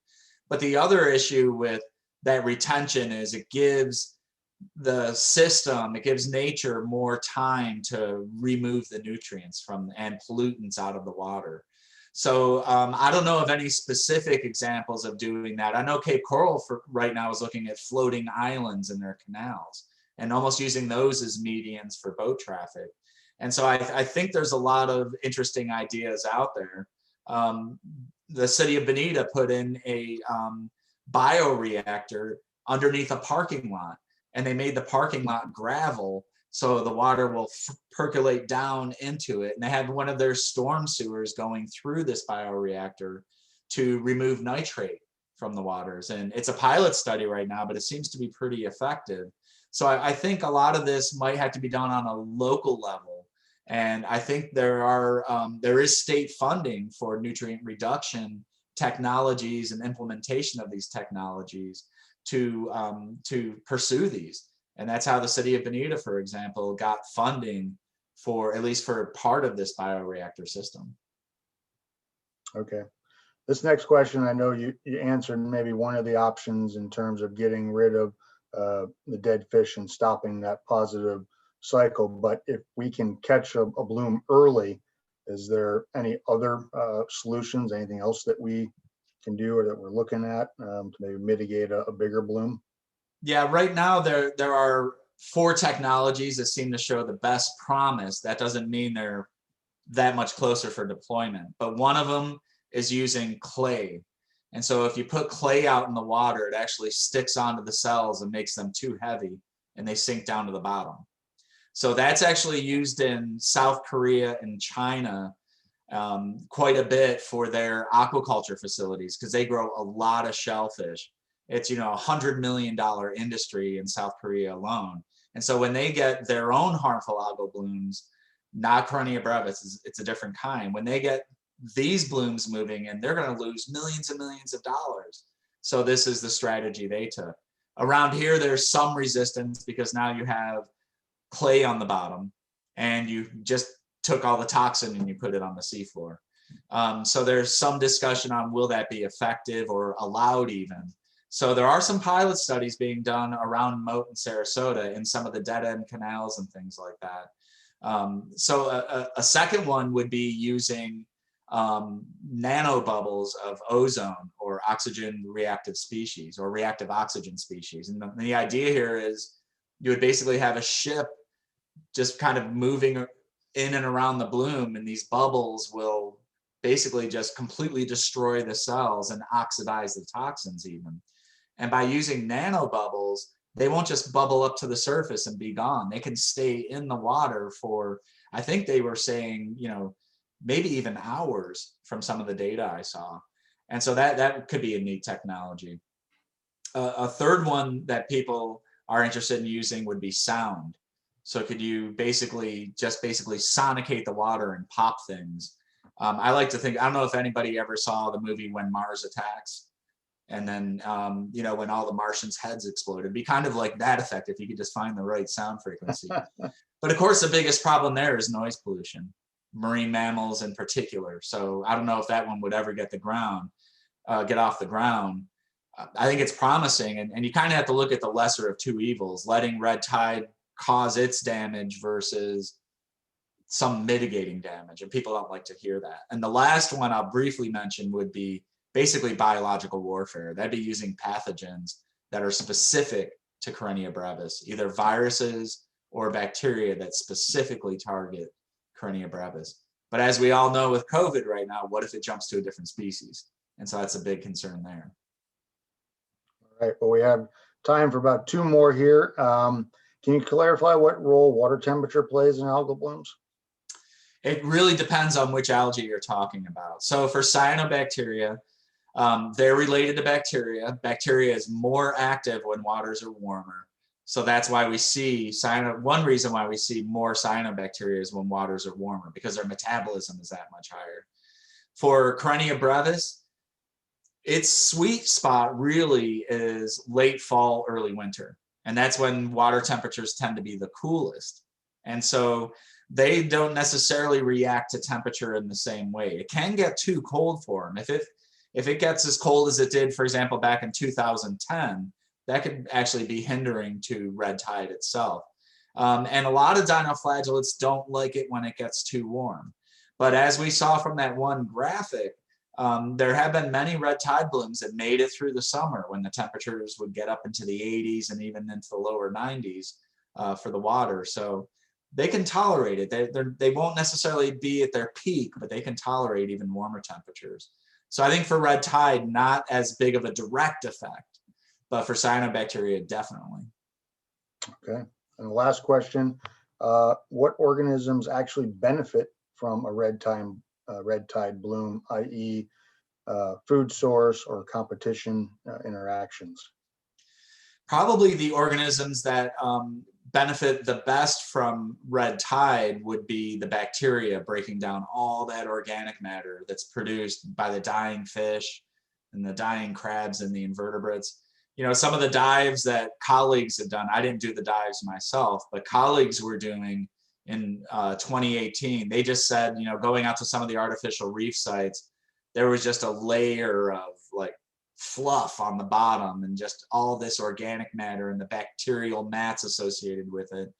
But the other issue with that retention is it gives the system, it gives nature more time to remove the nutrients and pollutants out of the water. So I don't know of any specific examples of doing that. I know Cape Coral right now is looking at floating islands in their canals and almost using those as medians for boat traffic. And so I think there's a lot of interesting ideas out there. The city of Bonita put in a bioreactor underneath a parking lot, and they made the parking lot gravel so the water will percolate down into it. And they had one of their storm sewers going through this bioreactor to remove nitrate from the waters. And it's a pilot study right now, but it seems to be pretty effective. So I think a lot of this might have to be done on a local level. And I think there is state funding for nutrient reduction technologies and implementation of these technologies to pursue these. And that's how the city of Bonita, for example, got funding for, at least for part of this bioreactor system. Okay. This next question, I know you answered maybe one of the options in terms of getting rid of the dead fish and stopping that positive cycle. But if we can catch a bloom early, is there any other solutions, anything else that we can do or that we're looking at to maybe mitigate a bigger bloom? Yeah, right now there are 4 technologies that seem to show the best promise. That doesn't mean they're that much closer for deployment, but one of them is using clay. And so if you put clay out in the water, it actually sticks onto the cells and makes them too heavy, and they sink down to the bottom. So that's actually used in South Korea and China quite a bit for their aquaculture facilities, because they grow a lot of shellfish. It's $100 million industry in South Korea alone. And so when they get their own harmful algal blooms, not Corynea brevis, it's a different kind. When they get these blooms moving in, they're going to lose millions and millions of dollars. So this is the strategy they took. Around here, there's some resistance because now you have clay on the bottom, and you just took all the toxin and you put it on the seafloor. So there's some discussion on will that be effective or allowed even. So there are some pilot studies being done around Moat and Sarasota in some of the dead end canals and things like that. So a second one would be using nanobubbles of ozone or oxygen reactive species or reactive oxygen species. And the idea here is you would basically have a ship just kind of moving in and around the bloom, and these bubbles will basically just completely destroy the cells and oxidize the toxins even. And by using nanobubbles, they won't just bubble up to the surface and be gone. They can stay in the water for, I think they were saying, maybe even hours from some of the data I saw. And so that could be a neat technology. A third one that people are interested in using would be sound. So could you basically sonicate the water and pop things? I like to think, I don't know if anybody ever saw the movie When Mars Attacks, and then when all the Martians' heads exploded. It'd be kind of like that effect if you could just find the right sound frequency. But of course, the biggest problem there is noise pollution. marine mammals in particular. So I don't know if that one would ever get off the ground. I think it's promising, and you kind of have to look at the lesser of two evils, letting red tide cause its damage versus some mitigating damage, and people don't like to hear that. And the last one I'll briefly mention would be basically biological warfare. That'd be using pathogens that are specific to Karenia brevis, either viruses or bacteria that specifically target Karenia brevis. But as we all know with COVID right now, what if it jumps to a different species? And so that's a big concern there. All right, well, we have time for about two more here. Can you clarify what role water temperature plays in algal blooms? It really depends on which algae you're talking about. So for cyanobacteria, they're related to bacteria. Bacteria is more active when waters are warmer. So that's why we see one reason why we see more cyanobacteria is when waters are warmer, because their metabolism is that much higher. For Karenia brevis, its sweet spot really is late fall, early winter. And that's when water temperatures tend to be the coolest. And so they don't necessarily react to temperature in the same way. It can get too cold for them. If it gets as cold as it did, for example, back in 2010, that could actually be hindering to red tide itself. And a lot of dinoflagellates don't like it when it gets too warm. But as we saw from that one graphic, there have been many red tide blooms that made it through the summer when the temperatures would get up into the 80s and even into the lower 90s for the water. So they can tolerate it. They won't necessarily be at their peak, but they can tolerate even warmer temperatures. So I think for red tide, not as big of a direct effect, but for cyanobacteria, definitely. Okay, and the last question, what organisms actually benefit from a red tide bloom, i.e. Food source or competition interactions? Probably the organisms that benefit the best from red tide would be the bacteria breaking down all that organic matter that's produced by the dying fish and the dying crabs and the invertebrates. You know, some of the dives that colleagues have done, I didn't do the dives myself, but colleagues were doing in 2018, they just said, you know, going out to some of the artificial reef sites, there was just a layer of like fluff on the bottom and just all this organic matter and the bacterial mats associated with it.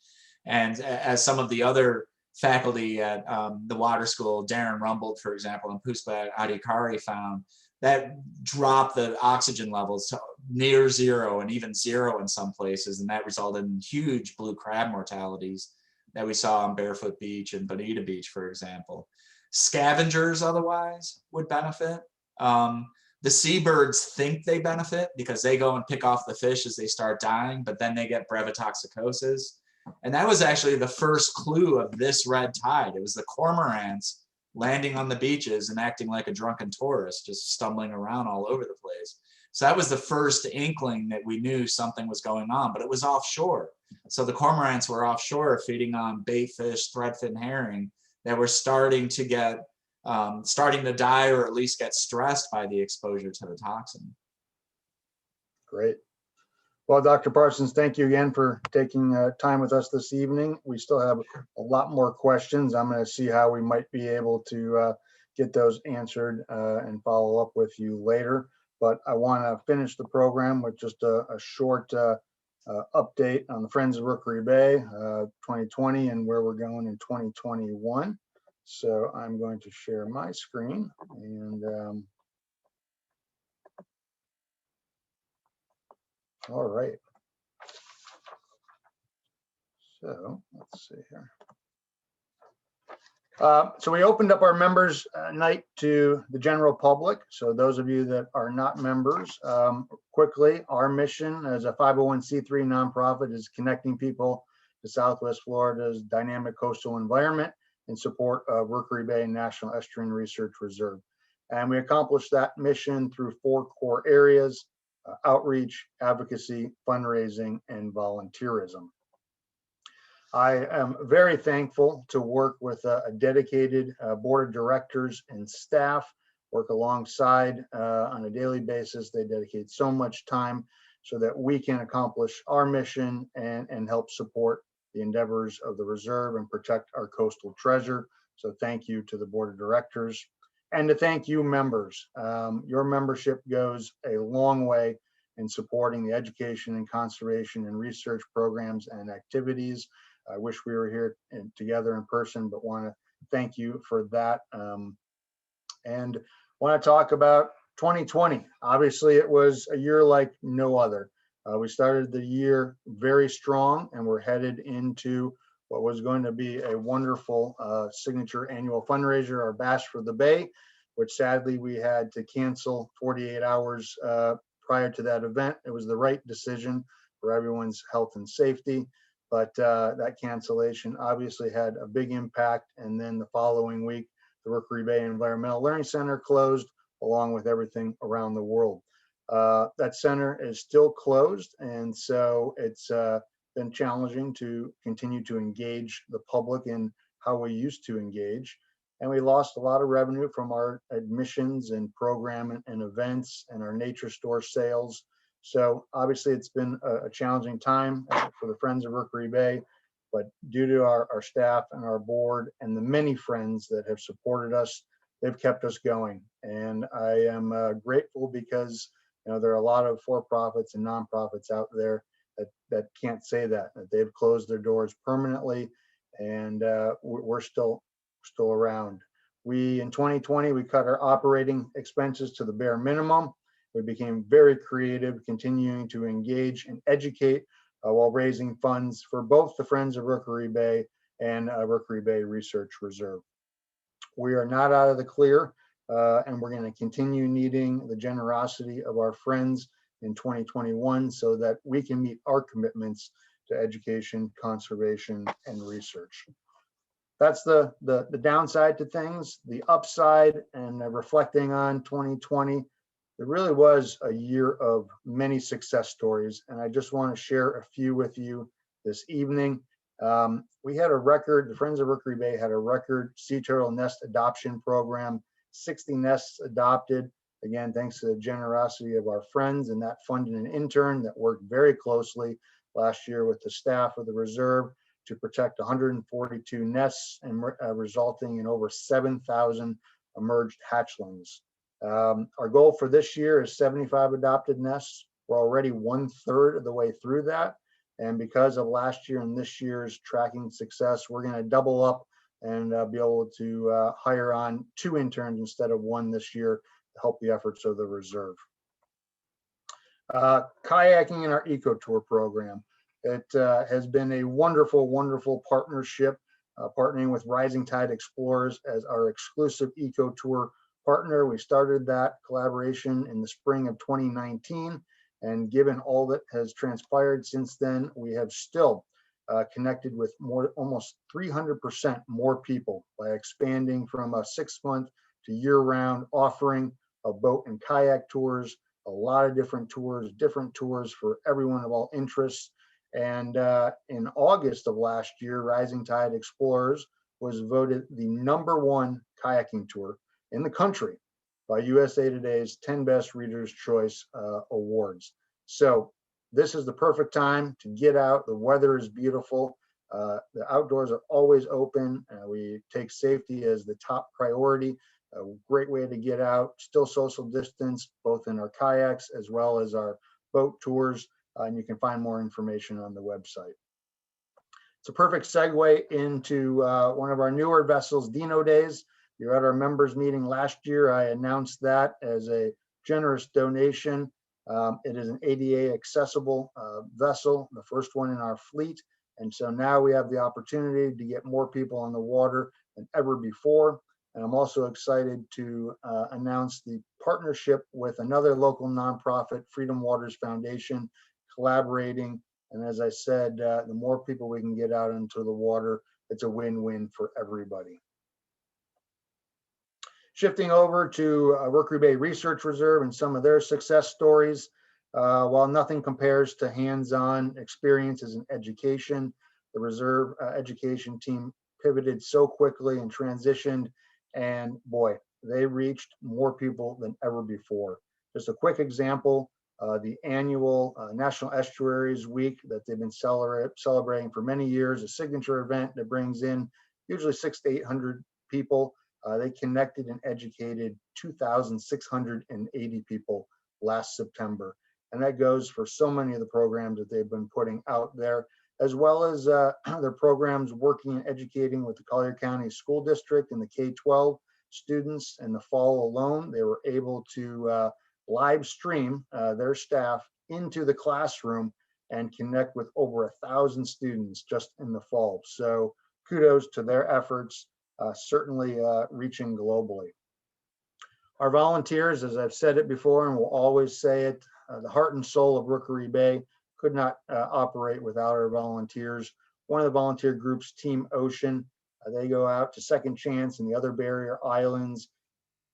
And as some of the other faculty at the water school, Darren Rumbold, for example, and Puspa Adhikari found, that dropped the oxygen levels to near zero and even zero in some places. And that resulted in huge blue crab mortalities that we saw on Barefoot Beach and Bonita Beach, for example. Scavengers otherwise would benefit. The seabirds think they benefit because they go and pick off the fish as they start dying, but then they get brevitoxicosis. And that was actually the first clue of this red tide. It was the cormorants landing on the beaches and acting like a drunken tourist, just stumbling around all over the place. So that was the first inkling that we knew something was going on, but it was offshore. So the cormorants were offshore feeding on bait fish, threadfin herring that were starting to die or at least get stressed by the exposure to the toxin. Great. Well, Dr. Parsons, thank you again for taking time with us this evening. We still have a lot more questions. I'm going to see how we might be able to get those answered and follow up with you later. But I want to finish the program with just a short update on the Friends of Rookery Bay 2020 and where we're going in 2021. So I'm going to share my screen and all right. So let's see here. So we opened up our members night to the general public. So those of you that are not members, quickly, our mission as a 501c3 nonprofit is connecting people to Southwest Florida's dynamic coastal environment in support of Rookery Bay National Estuarine Research Reserve. And we accomplished that mission through 4 core areas: outreach, advocacy, fundraising, and volunteerism. I am very thankful to work with a dedicated board of directors and staff, work alongside on a daily basis. They dedicate so much time so that we can accomplish our mission and help support the endeavors of the reserve and protect our coastal treasure. So thank you to the board of directors, and to thank you members. Your membership goes a long way in supporting the education and conservation and research programs and activities. I wish we were here together in person, but want to thank you for that. And want to talk about 2020. Obviously, it was a year like no other. We started the year very strong, and we're headed into what was going to be a wonderful signature annual fundraiser, our Bash for the Bay, which sadly we had to cancel 48 hours prior to that event. It was the right decision for everyone's health and safety, but that cancellation obviously had a big impact. And then the following week, the Rookery Bay Environmental Learning Center closed, along with everything around the world. That center is still closed, and so it's been challenging to continue to engage the public in how we used to engage. And we lost a lot of revenue from our admissions and program and events and our nature store sales. So obviously it's been a challenging time for the Friends of Rookery Bay, but due to our staff and our board and the many friends that have supported us, they've kept us going. And I am grateful because there are a lot of for-profits and nonprofits out there that can't say that they've closed their doors permanently, and we're still around. In 2020, we cut our operating expenses to the bare minimum. We became very creative, continuing to engage and educate while raising funds for both the Friends of Rookery Bay and Rookery Bay Research Reserve. We are not out of the clear, and we're going to continue needing the generosity of our friends in 2021 so that we can meet our commitments to education, conservation, and research. That's the downside to things. The upside, and reflecting on 2020, it really was a year of many success stories, and I just want to share a few with you this evening. We had a record, the Friends of Rookery Bay had a record sea turtle nest adoption program, 60 nests adopted, again, thanks to the generosity of our friends, and that funded an intern that worked very closely last year with the staff of the reserve to protect 142 nests, and resulting in over 7,000 emerged hatchlings. Our goal for this year is 75 adopted nests. We're already 1/3 of the way through that. And because of last year and this year's tracking success, we're going to double up and be able to hire on 2 interns instead of 1 this year to help the efforts of the reserve. Kayaking in our eco tour program. It has been a wonderful, wonderful partnership, partnering with Rising Tide Explorers as our exclusive eco tour partner. We started that collaboration in the spring of 2019, and given all that has transpired since then, we have still connected with almost 300% more people by expanding from a 6-month to year-round offering of boat and kayak tours, a lot of different tours for everyone of all interests. And in August of last year, Rising Tide Explorers was voted the #1 kayaking tour in the country by USA Today's 10 Best Readers' Choice Awards. So this is the perfect time to get out. The weather is beautiful. The outdoors are always open. We take safety as the top priority. A great way to get out, still social distance, both in our kayaks as well as our boat tours. And you can find more information on the website. It's a perfect segue into one of our newer vessels, Dino Days. You're at our members meeting last year. I announced that as a generous donation. It is an ADA accessible vessel, the first one in our fleet. And so now we have the opportunity to get more people on the water than ever before. And I'm also excited to announce the partnership with another local nonprofit, Freedom Waters Foundation, collaborating. And as I said, the more people we can get out into the water, it's a win-win for everybody. Shifting over to Rookery Bay Research Reserve and some of their success stories. While nothing compares to hands-on experiences in education, the Reserve education team pivoted so quickly and transitioned, and boy, they reached more people than ever before. Just a quick example, the annual National Estuaries Week that they've been celebrating for many years, a signature event that brings in usually 600 to 800 people. They connected and educated 2,680 people last September. And that goes for so many of the programs that they've been putting out there, as well as their programs working and educating with the Collier County School District and the K-12 students. In the fall alone, they were able to live stream their staff into the classroom and connect with over 1,000 students just in the fall. So kudos to their efforts, certainly reaching globally. Our volunteers, as I've said it before and will always say it, the heart and soul of Rookery Bay could not operate without our volunteers. One of the volunteer groups, Team Ocean, they go out to Second Chance and the other barrier islands,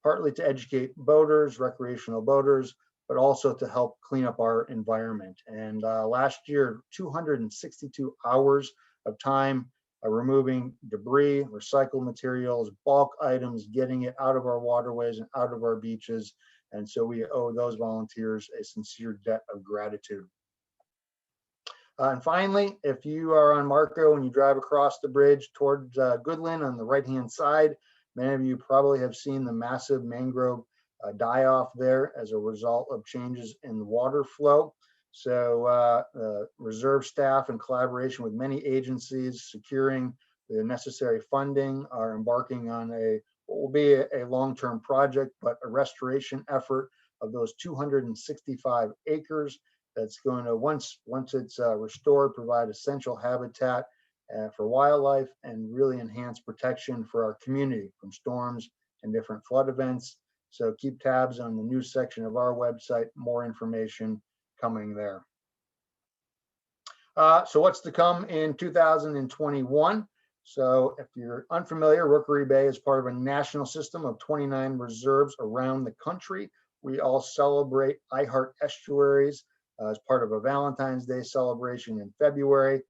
partly to educate boaters, recreational boaters, but also to help clean up our environment. And last year, 262 hours of time removing debris, recycled materials, bulk items, getting it out of our waterways and out of our beaches. And so we owe those volunteers a sincere debt of gratitude. And finally, if you are on Marco and you drive across the bridge towards Goodland on the right-hand side, many of you probably have seen the massive mangrove die-off there as a result of changes in the water flow. So reserve staff in collaboration with many agencies securing the necessary funding are embarking on what will be a long-term project, but a restoration effort of those 265 acres that's going to, once it's restored, provide essential habitat for wildlife and really enhance protection for our community from storms and different flood events. So keep tabs on the news section of our website, more information coming there. So what's to come in 2021? So if you're unfamiliar, Rookery Bay is part of a national system of 29 reserves around the country. We all celebrate I Heart Estuaries as part of a Valentine's Day celebration in February.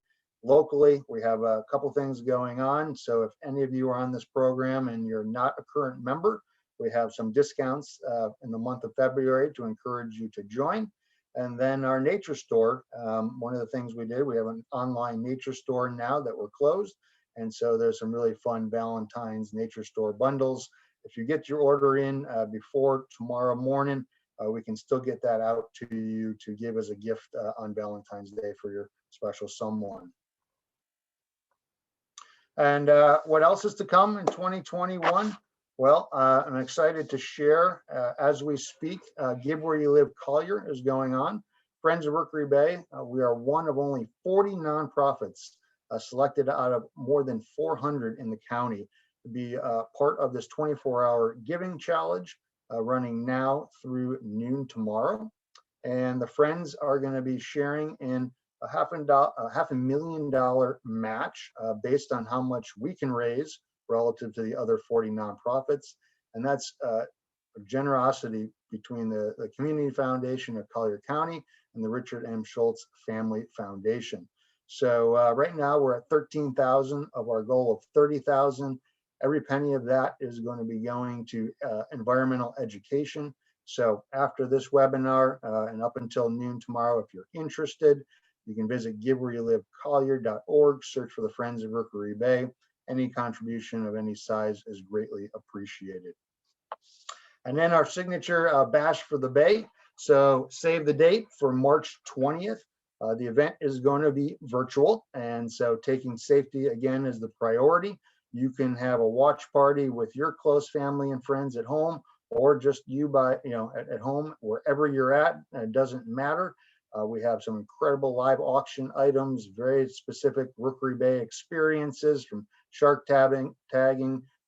Locally, we have a couple things going on. So if any of you are on this program and you're not a current member, we have some discounts in the month of February to encourage you to join. And then our nature store, one of the things we did, we have an online nature store now that we're closed. And so there's some really fun Valentine's nature store bundles. If you get your order in before tomorrow morning, we can still get that out to you to give as a gift on Valentine's Day for your special someone. And what else is to come in 2021? Well, I'm excited to share as we speak, Give Where You Live Collier is going on. Friends of Rookery Bay, we are one of only 40 nonprofits selected out of more than 400 in the county to be part of this 24-hour giving challenge running now through noon tomorrow. And the friends are going to be sharing in a $500,000 match based on how much we can raise relative to the other 40 nonprofits. And that's a generosity between the Community Foundation of Collier County and the Richard M. Schultz Family Foundation. So right now we're at 13,000 of our goal of 30,000. Every penny of that is going to be going to environmental education. So after this webinar and up until noon tomorrow, if you're interested, you can visit givewhereyoulivecollier.org, search for the Friends of Rookery Bay. Any contribution of any size is greatly appreciated. And then our signature bash for the Bay. So save the date for March 20th. The event is going to be virtual. And so taking safety again is the priority. You can have a watch party with your close family and friends at home, or just you at home, wherever you're at. It doesn't matter. We have some incredible live auction items, very specific Rookery Bay experiences, from shark tagging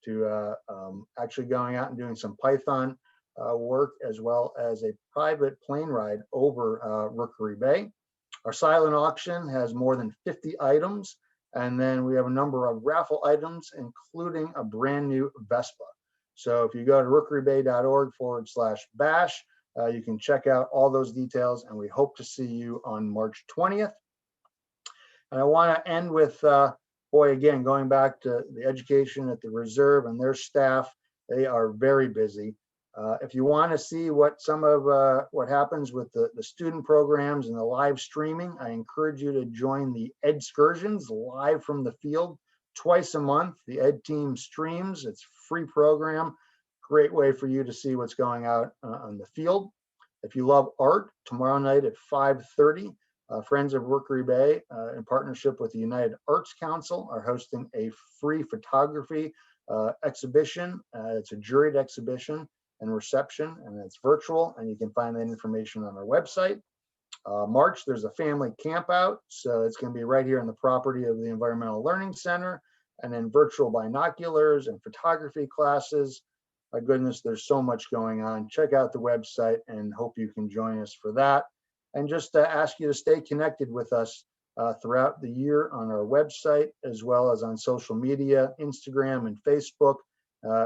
to actually going out and doing some Python work, as well as a private plane ride over Rookery Bay. Our silent auction has more than 50 items, and then we have a number of raffle items, including a brand new Vespa. So if you go to rookerybay.org/bash, you can check out all those details, and we hope to see you on March 20th. And I want to end with, again, going back to the education at the Reserve and their staff. They are very busy. If you want to see what some of what happens with the student programs and the live streaming, I encourage you to join the Edscursions live from the field twice a month. The Ed Team streams. It's a free program. Great way for you to see what's going out on the field. If you love art, tomorrow night at 5:30, Friends of Rookery Bay, in partnership with the United Arts Council, are hosting a free photography exhibition. It's a juried exhibition and reception, and it's virtual, and you can find that information on our website. March, there's a family camp out, so it's going to be right here on the property of the Environmental Learning Center, and then virtual binoculars and photography classes. My goodness, there's so much going on. Check out the website and hope you can join us for that. And just ask you to stay connected with us throughout the year on our website, as well as on social media, Instagram and Facebook.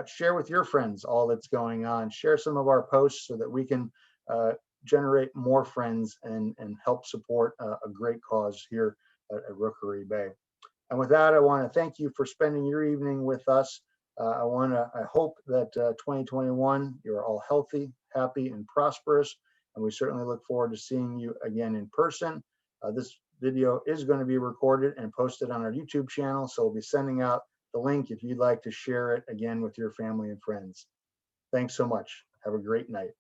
Share with your friends all that's going on. Share some of our posts so that we can generate more friends and help support a great cause here at Rookery Bay. And with that, I want to thank you for spending your evening with us. I hope that 2021, you're all healthy, happy, and prosperous. And we certainly look forward to seeing you again in person. This video is going to be recorded and posted on our YouTube channel, so we'll be sending out the link if you'd like to share it again with your family and friends. Thanks so much. Have a great night.